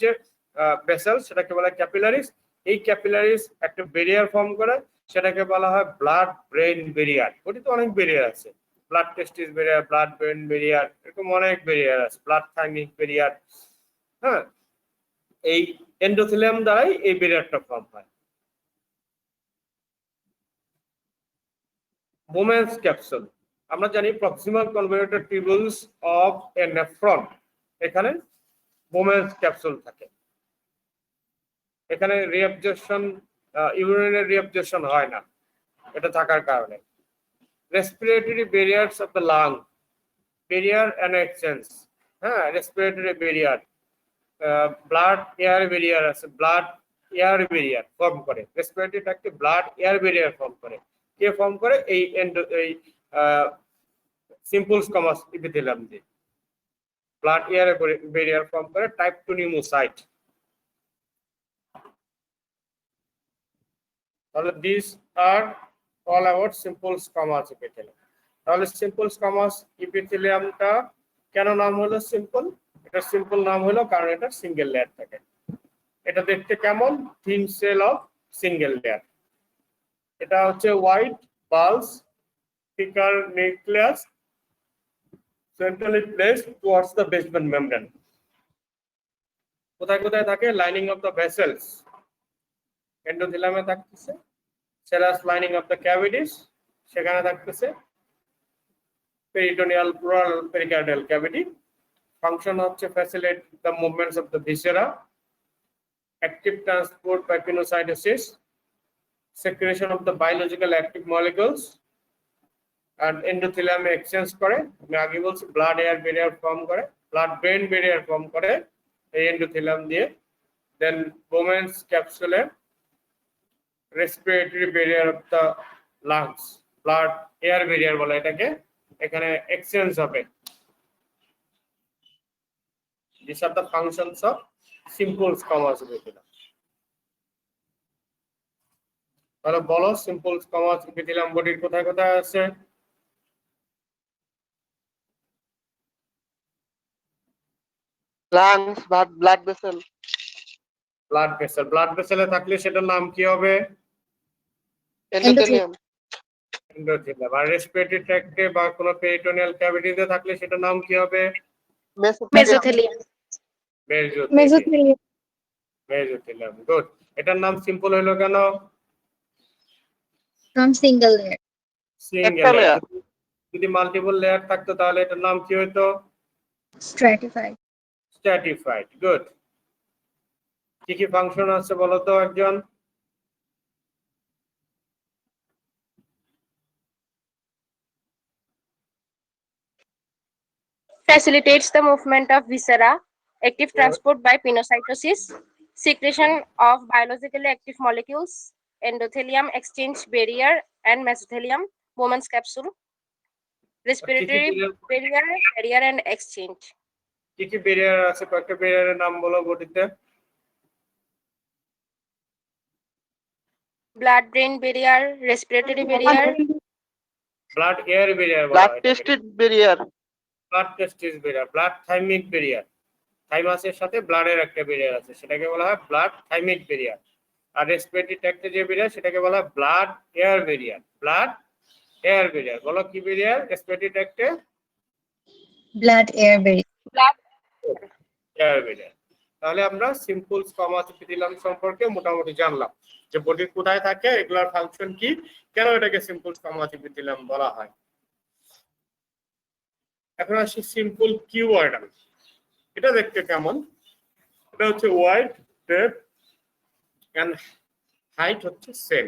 যে ভেসেল সেটাকে বলা হয় ক্যাপিলারিস। এই ক্যাপিলারিস একটা ব্যারিয়ার ফর্ম করে, সেটাকে বলা হয় ব্লাড ব্রেন ব্যারিয়ার। ওটি তো অনেক ব্যারিয়ার আছে, blood testis barrier, blood brain barrier, এরকম অনেক ব্যারিয়ার আছে, ব্লাড থাইমিক ব্যারিয়ার। হ্যাঁ, এই এন্ডোথেলিয়াম দ্বারাই এই ব্যারিয়ারটা ফর্ম হয়। বোম্যান্স ক্যাপসুল, আমরা জানি proximal convoluted tubules of A nephron, এখানে বোম্যান্স ক্যাপসুল থাকে। এখানে রিঅ্যাবজর্পশন, ইউরিনের রিঅ্যাবজর্পশন হয় না এটা থাকার কারণে। Respiratory barriers of the lung, barrier and exchange. হ্যাঁ, respiratory barrier, blood air barrier আছে, ব্লাড এয়ার ব্যারিয়ার ফর্ম করে। রেসপিরেটরি ট্র্যাক্টে ব্লাড এয়ার ব্যারিয়ার ফর্ম করে। কে ফর্ম করে? এই সিম্পল স্কোমাস ইপিথেলিয়াম দিয়ে ব্লাড এয়ার ব্যারিয়ার ফর্ম করে, টাইপ 2 নিউমোসাইট। তাহলে this are all about simple squamous epithelium. তাহলে সিম্পল স্কোমাস ইপিথেলিয়ামটা কেন নাম হলো সিম্পল? এটা সিম্পল নাম হলো কারণ এটা সিঙ্গেল লেয়ার থাকে। এটা দেখতে কেমন? Thin cell of single layer. এটা হচ্ছে white pulse, thicker nucleus, centrally placed towards the basement membrane. কোথায় কোথায় থাকে? লাইনিং অফ দ্য ভেসেলস, এন্ডোথেলিয়ামে থাকতেছে। Serous lining of the cavities, সেখানে থাকতেছে। Peritoneal pleural pericardial cavity. Function হচ্ছে facilitate the movements of the viscera, active transport by pinocytosis, secretion of the biological active molecules, and endothelium exchange করে। আমি আগে বলছি blood air barrier form করে, blood brain barrier form করে এই endothelium দিয়ে। Then Bowman's ক্যাপসুলে respiratory barrier of the lungs, blood air barrier বলে এটাকে, এখানে এক্সচেঞ্জ হবে। These are the functions of simple squamous epithelium. তাহলে বলো সিম্পল স্কোমাস ইপিথেলিয়াম বডির কোথায় কোথায় আছে? Lungs, blood vessel. Blood vessel, blood ভেসেলে থাকলে সেটার নাম কি হবে? এন্ডোথেলিয়াম। এন্ডোথেলিয়াম। আর রেসপিরেটরি ট্র্যাক্টে বা কোনো পেরিটোনিয়াল ক্যাভিটিতে থাকলে সেটার নাম কি হবে? মেসোথেলিয়াম। মেসোথেলিয়াম। Mesothelium, good. এটার নাম সিম্পল হলো কেন? কারণ সিঙ্গেল লেয়ার। Single layer. যদি মাল্টিপল লেয়ার থাকতো তাহলে এটার নাম কি হতো? স্ট্র্যাটিফাইড। Stratified, good. কি কি ফাংশন আছে বলো তো একজন? Facilitates the movement of viscera, active transport by pinocytosis, secretion of biologically active molecules, endothelium exchange barrier and mesothelium, Bowman's capsule, respiratory barrier and exchange. কি কি ব্যারিয়ার আছে? কয়েকটা ব্যারিয়ারের নাম বলো বডিতে। Blood brain barrier, respiratory barrier, blood air barrier, blood tested barrier, blood testis barrier, blood thymic barrier. থাইমাসের সাথে ব্লাডের একটা ব্যারিয়ার আছে, সেটাকে বলা হয় ব্লাড থাইমিক ব্যারিয়ার। আর রেসপিরেটরি ট্র্যাক্টে যে ব্যারিয়ার সেটাকে বলা হয় blood air barrier. Blood air barrier, বলো কি ব্যারিয়ার রেসপিরেটরি ট্র্যাক্টে? Blood air barrier. blood air barrier. তাহলে আমরা সিম্পল স্কোমাস ইপিথেলিয়াম সম্পর্কে মোটামুটি জানলাম যে বডির কোথায় থাকে, এগুলোর ফাংশন কি, কেন এটাকে সিম্পল স্কোমাস ইপিথেলিয়াম বলা হয়। এখন আসি সিম্পল কিউবয়েডাল। এটা দেখতে কেমন? এটা হচ্ছে ওয়াইড, ডেপথ এন্ড হাইট হচ্ছে সেম।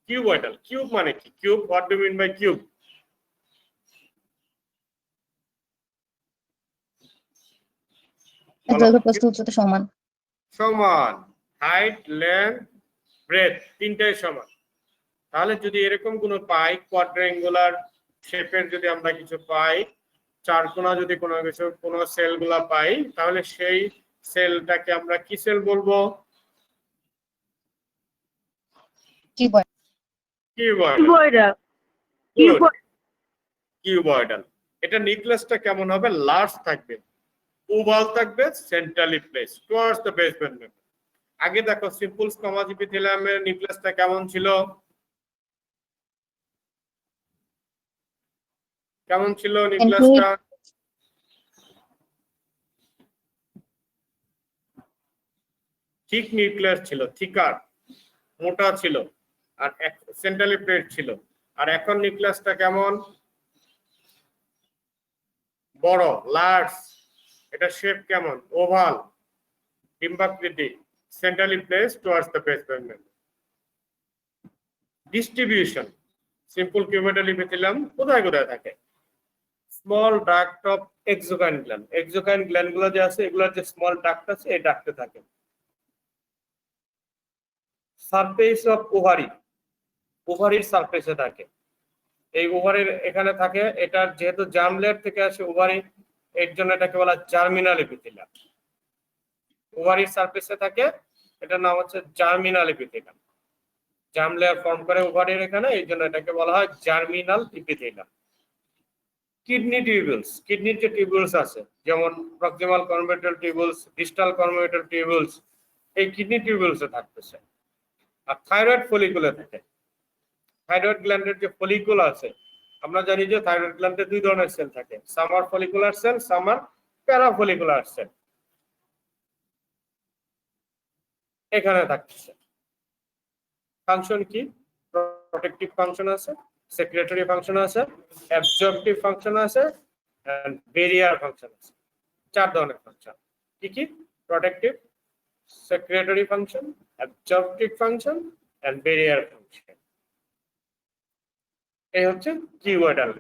কিউবয়েডাল, কিউব মানে কি? Cube, what do mean by cube? দৈর্ঘ্য প্রস্থ উচ্চতা সমান। সমান। হাইট, লেন্থ, ব্রেথ তিনটাই সমান। তাহলে যদি এরকম কোনো পাই, কোয়াড্রাঙ্গুলার শেপের যদি আমরা কিছু পাই, চারকোনা যদি কোনো কিছু কোনো সেলগুলা পাই, তাহলে সেই সেলটাকে আমরা কি সেল বলবো? কিউবয়েডাল। এটা নিউক্লিয়াসটা কেমন হবে? লার্জ থাকবে। ওভাল থাকবে, centrally place towards the basement member. আগে দেখো সিম্পল স্কোমাস ইপিথেলিয়ামের নিউক্লিয়াসটা কেমন ছিল? কেমন ছিল নিউক্লিয়াসটা? থিক নিউক্লিয়াস ছিল, থিকার, মোটা ছিল, আর সেন্ট্রালি প্লেট ছিল। আর এখন নিউক্লিয়াসটা কেমন? বড়, লার্জ। এটা শেপ কেমন? ওভাল, ডিম্বাকৃতি, centrally place towards the basement member. Distribution, simple cuboidal epithelium কোথায় কোথায় থাকে? Small duct of exocrine gland. Exocrine gland গুলো যে আছে এগুলোর যে স্মল ডাক্ট আছে এই ডাক্টে থাকে। সারফেস অফ ওভারি, ওভারির সারফেসে থাকে। এই ওভারির এখানে থাকে, এটা যেহেতু জার্ম লেয়ার থেকে আসে ওভারি, এর জন্য এটাকে বলা জার্মিনাল এপিথেলিয়াম। ওভারির সারফেসে থাকে, এটার নাম হচ্ছে germinal epithelium. Germ layer form করে ওভারির এখানে, এই জন্য এটাকে বলা হয় জার্মিনাল এপিথেলিয়াম। কিডনি টিউবুলস, কিডনির যে টিউবুলস আছে যেমন প্রক্সিমাল কনভেট্রাল টিউবুলস, ডিস্টাল কনভেট্রাল টিউবুলস, এই কিডনি টিউবুলসে থাকতেছে। আর থাইরয়েড ফলিকুলে থাকে। থাইরয়েড গ্ল্যান্ডের যে ফলিকুল আছে, আমরা জানি যে থাইরয়েড গ্ল্যান্ডে দুই ধরনের সেল থাকে, some are follicular cell, some are parafollicular cell. এখানে থাকতেছে। ফাংশন কি? প্রোটেক্টিভ ফাংশন আছে, সেক্রেটরি ফাংশন আছে, অ্যাবজর্পটিভ ফাংশন আছে, এন্ড ব্যারিয়ার ফাংশন আছে। চার ধরনের ফাংশন। কি কি? Protective, secretory function, absorptive function, and barrier function. এই হচ্ছে কিউবয়েডাল।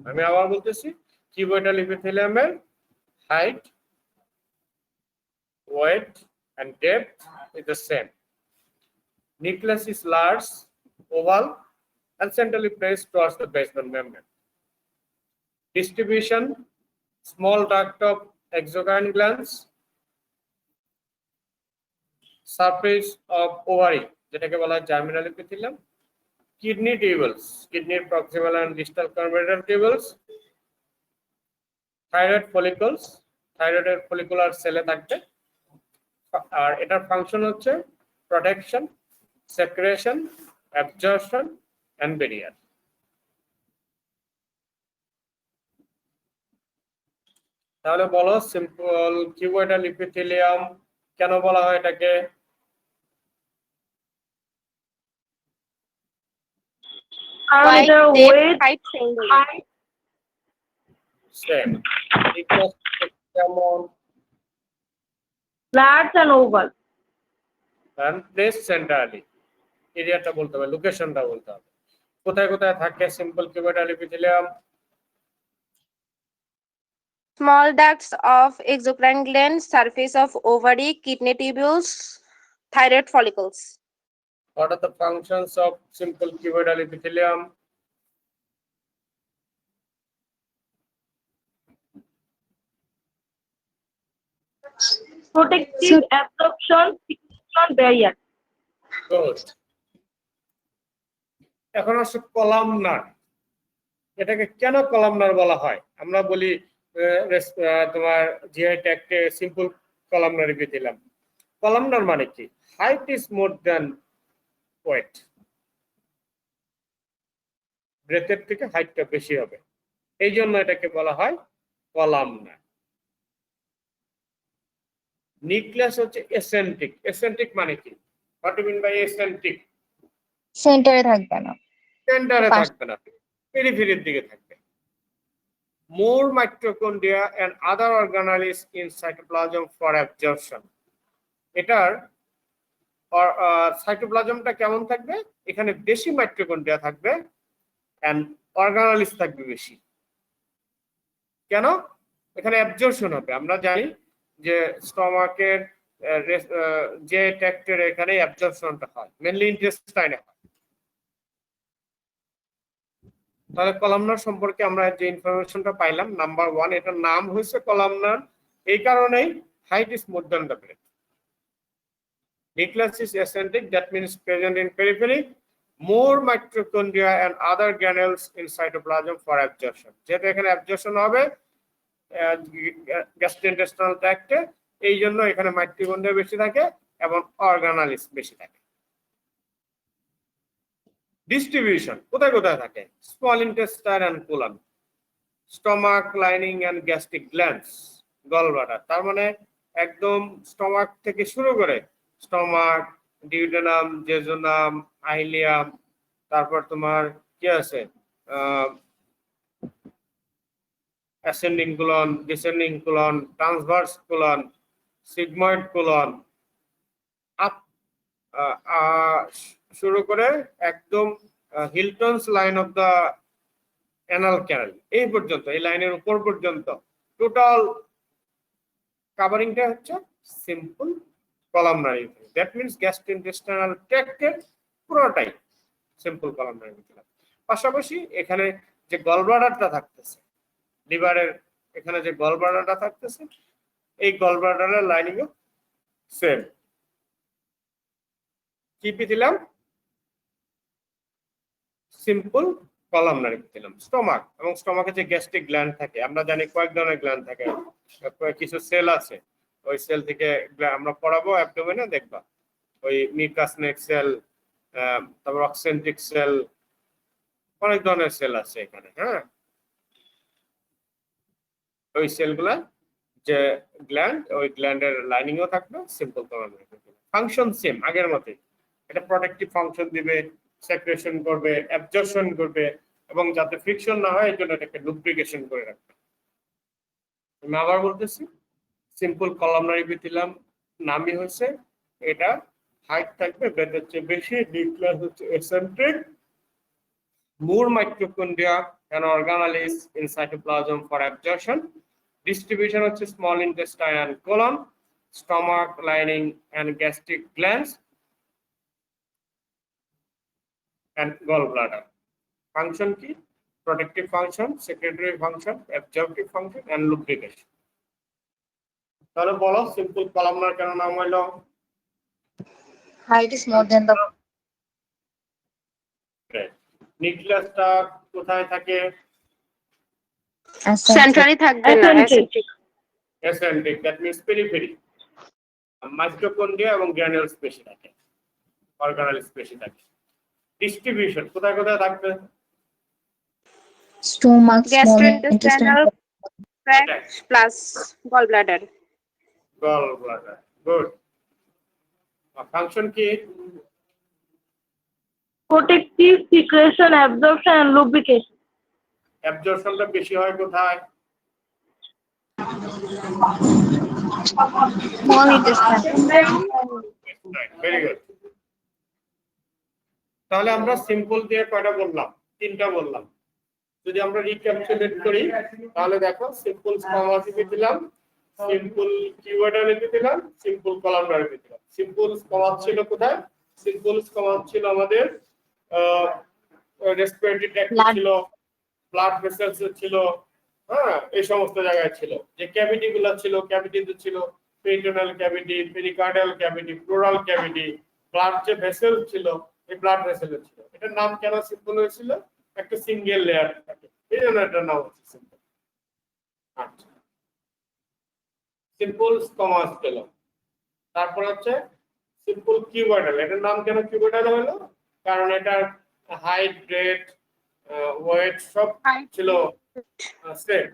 আমি আবার বলতেছি, কিউবয়েডাল ইপিথেলিয়ামের height, weight and depth is the same. Nucleus is large, oval, and centrally placed towards the basement membrane. Distribution: small duct of exocrine glands, surface of ovary, যেটাকে বলা হয় germinal epithelium, kidney tubules, কিডনির proximal and distal convertebral tubules, thyroid follicles, থাইরয়েডের follicular সেলে থাকবে। আর এটার function হচ্ছে protection, secretion, absorption and barrier. তাহলে বলো সিম্পল কিউবয়েডাল ইপিথেলিয়াম কেন বলা হয় এটাকে? Height, depth, height, single. Same. কেমন? large and oval. and placed centrally. এরিয়াটা বলতে হবে, লোকেশনটা বলতে হবে, কোথায় কোথায় থাকে simple cuboidal epithelium? Small ducts of exocrine glands, surface of ovary, kidney tubules, thyroid follicles. What are the functions of simple cuboidal epithelium? Protective absorption, secretion, barrier. Good. এখন আসছে কলামনার। এটাকে কেন কলামনার বলা হয়? আমরা বলি তোমার জিআই ট্যাক্টে সিম্পল কলামনার epithelium। কলামনার মানে কি? Height is more than weight. ব্রেথের থেকে হাইটটা বেশি হবে, এই জন্য এটাকে বলা হয় কলামনার। নিউক্লিয়াস হচ্ছে এসেন্ট্রিক। এসেন্ট্রিক মানে কি? What do mean by eccentric? সেন্টারে থাকবে না, সেন্টারে থাকবে না, পেরিফেরির দিকে থাকবে। More mitochondria and other organelles in cytoplasm for absorption. এটার সাইটোপ্লাজমটা কেমন থাকবে? এখানে বেশি মাইটোকন্ড্রিয়া থাকবে এন্ড অর্গানেলস থাকবে বেশি। কেন? এখানে অ্যাবজর্পশন হবে। আমরা জানি যে স্টমাকের যে ট্র্যাক্টের এখানে অ্যাবজর্পশনটা হয়, মেইনলি ইন্টেস্টাইনে হয়। তাহলে কলামনার সম্পর্কে আমরা যে ইনফরমেশনটা পাইলাম, নাম্বার 1, এটার নাম হয়েছে কলামনার এই কারণেই height is more than the breadth. Nucleus is eccentric, that means present in periphery, more mitochondria and other granules in cytoplasm for absorption. যেহেতু এখানে অ্যাবজর্পশন হবে, গ্যাস্ট্রোইন্টেস্টাইনাল ট্র্যাক্টে, এই জন্য এখানে মাইটোকন্ড্রিয়া বেশি থাকে এবং অর্গানালিস বেশি থাকে। ডিস্ট্রিবিউশন কোথায় কোথায় থাকে? Small intestine and colon, stomach lining and gastric glands, gall bladder. তার মানে একদম স্টমাক থেকে শুরু করে স্টমাক, ডিউডেনাম, জেজুনাম, আইলিয়াম, তারপর তোমার কি আছে ascending colon, descending colon, transverse colon, sigmoid colon, up শুরু করে একদম Hilton's line of the anal canal এই পর্যন্ত, এই লাইনের উপর পর্যন্ত টোটাল কাভারিংটা হচ্ছে simple columnar. That means gastrointestinal ট্র্যাক্টের পুরোটাই সিম্পল কলামনারি। পাশাপাশি এখানে যে গলব্লাডারটা থাকতেছে, লিভারের এখানে যে গলব্লাডারটা থাকতেছে, এই গলব্লাডারের লাইনিংও সেম। কি পেলাম? সিম্পল কলামনারি পেলাম। স্টমাক, এবং স্টমাকে যে গ্যাস্ট্রিক গ্ল্যান্ড থাকে, আমরা জানি কয়েক ধরনের গ্ল্যান্ড থাকে, কিছু সেল আছে, ওই সেল থেকে আমরা পড়াবো অ্যাবডোমেনে, দেখবা ওই মিকাস নেক সেল, তারপর অক্সেন্ট্রিক সেল, অনেক ধরনের সেল আছে এখানে। হ্যাঁ, ওই সেলগুলা যে গ্ল্যান্ড, ওই গ্ল্যান্ডের লাইনিংও থাকবে সিম্পল কলামনারি। ফাংশন সেম আগের মতোই, এটা প্রোটেক্টিভ ফাংশন দিবে, সেক্রেশন করবে, অ্যাবজর্পশন করবে, এবং যাতে ফ্রিকশন না হয় এই জন্য এটাকে লুব্রিকেশন করে রাখবে। আমি আবার বলতেছি, সিম্পল কলামনারি এপিথেলিয়াম নামই হচ্ছে এটা, হাইট থাকবে ব্রেথের চেয়ে বেশি, নিউক্লিয়াস হচ্ছে eccentric, more mitochondria and organelles in cytoplasm for absorption. Distribution হচ্ছে small intestine and colon, stomach lining and gastric glands and gallbladder. Function কি? Protective function, secretory function, absorptive function and lubrication. তাহলে বলো simple columnar কেন নাম হলো? Height is more than the নিউক্লিয়াসটা কোথায় থাকে? ascent. Centrally থাকবে না, Eccentric. Eccentric, that means periphery. Mitochondria এবং গ্র্যানুলস বেশি থাকে, অর্গানালিস বেশি থাকে। ডিস্ট্রিবিউশন কোথায় কোথায় থাকবে? Stomach, small Gastrointestinal intestine. tract plus gallbladder. Gall bladder. Good. Function কি? Protective, secretion, absorption, and lubrication. অ্যাবজর্পশনটা বেশি হয় কোথায়? Small intestine. Very good. তাহলে আমরা সিম্পল দিয়ে কয়টা বললাম? তিনটা বললাম। যদি আমরা রিক্যাপচুলেট করি তাহলে দেখো, সিম্পল স্কমাস দিলাম, সিম্পল কিউয়াডার দিলাম, সিম্পল কলামনার দিলাম। সিম্পল স্কমাস ছিল কোথায়? সিম্পল স্কমাস ছিল আমাদের রেসপিরেটরি ট্র্যাক্ট ছিল, ব্লাড ভেসেলস ছিল, হ্যাঁ, এই সমস্ত জায়গায় ছিল। যে ক্যাভিটি গুলো ছিল, ক্যাভিটিতে ছিল peritoneal cavity, pericardial cavity, pleural cavity, blood যে ভেসেল ছিল, এই ব্লাড ভেসেল ছিল। এটার নাম কেন সিম্পল হয়েছিল? একটা সিঙ্গেল লেয়ার থাকে, এই জন্য এটার নাম হচ্ছে সিম্পল। আচ্ছা, সিম্পল স্কমাস পেল। তারপর হচ্ছে সিম্পল কিউবাইডাল। এটার নাম কেন কিউবাইডাল হলো? কারণ এটার হাইট, ব্রেথ, ওয়েট সব ছিল সেম,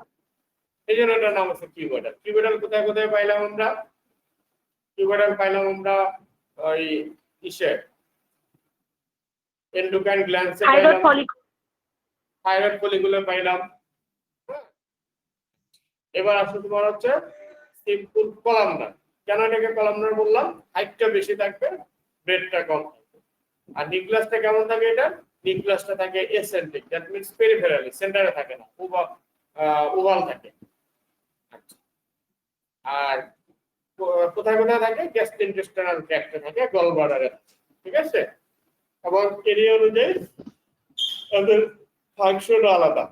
এই জন্য এটার নাম হচ্ছে কিউবাইডাল। কিউবাইডাল কোথায় কোথায় পাইলাম আমরা? কিউবাইডাল পাইলাম আমরা ওই ইসে এন্ডোক্রাইন গ্ল্যান্ডসে Thyroid পাইলাম, follicle. থাইরয়েড ফলিকুলে পাইলাম। এবার আসলে তোমার হচ্ছে সিম্পল কলামনার। কেন এটাকে কলামনার বললাম? হাইটটা বেশি থাকবে, ব্রেথটা কম থাকবে। আর নিউক্লিয়াসটা কেমন থাকে? এটা নিউক্লিয়াসটা থাকে এসেন্ট্রিক, দ্যাট মিন্স পেরিফেরালি, সেন্টারে থাকে না, ওভাল থাকে। আর কোথায় কোথায় থাকে? গ্যাস্ট্রোইন্টেস্টাইনাল ট্র্যাক্টে থাকে, গলব্লাডারে। ঠিক আছে, এবং এরিয়া অনুযায়ী তাদের ফাংশন আলাদা।